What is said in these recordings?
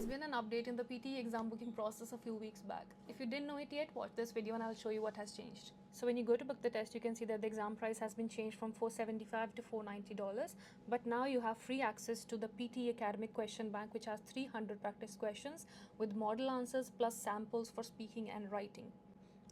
There's been an update in the PTE exam booking process a few weeks back. If you didn't know it yet, watch this video and I'll show you what has changed. So when you go to book the test, you can see that the exam price has been changed from $475 to $490. But now you have free access to the PTE Academic Question Bank, which has 300 practice questions with model answers plus samples for speaking and writing.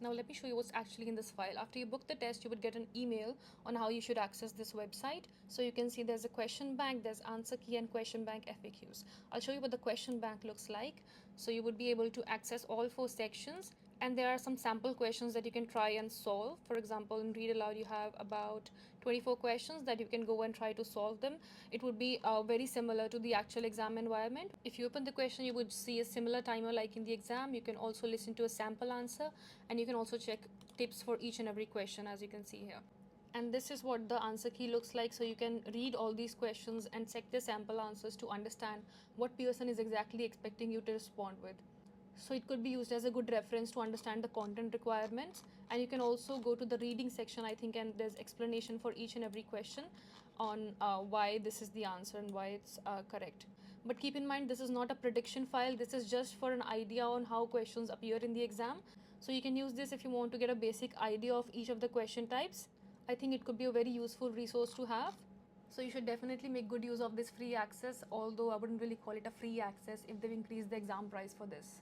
Now let me show you what's actually in this file. After you book the test, you would get an email on how you should access this website. So you can see there's a question bank, there's answer key and question bank FAQs. I'll show you what the question bank looks like. So you would be able to access all 4 sections, and there are some sample questions that you can try and solve. For example, in Read Aloud, you have about 24 questions that you can go and try to solve them. It would be very similar to the actual exam environment. If you open the question, you would see a similar timer like in the exam. You can also listen to a sample answer, and you can also check tips for each and every question, as you can see here. And this is what the answer key looks like. So you can read all these questions and check the sample answers to understand what Pearson is exactly expecting you to respond with. So it could be used as a good reference to understand the content requirements. And you can also go to the reading section, I think, and there's explanation for each and every question on why this is the answer and why it's correct. But keep in mind, this is not a prediction file. This is just for an idea on how questions appear in the exam. So you can use this if you want to get a basic idea of each of the question types. I think it could be a very useful resource to have. So you should definitely make good use of this free access, although I wouldn't really call it a free access if they've increased the exam price for this.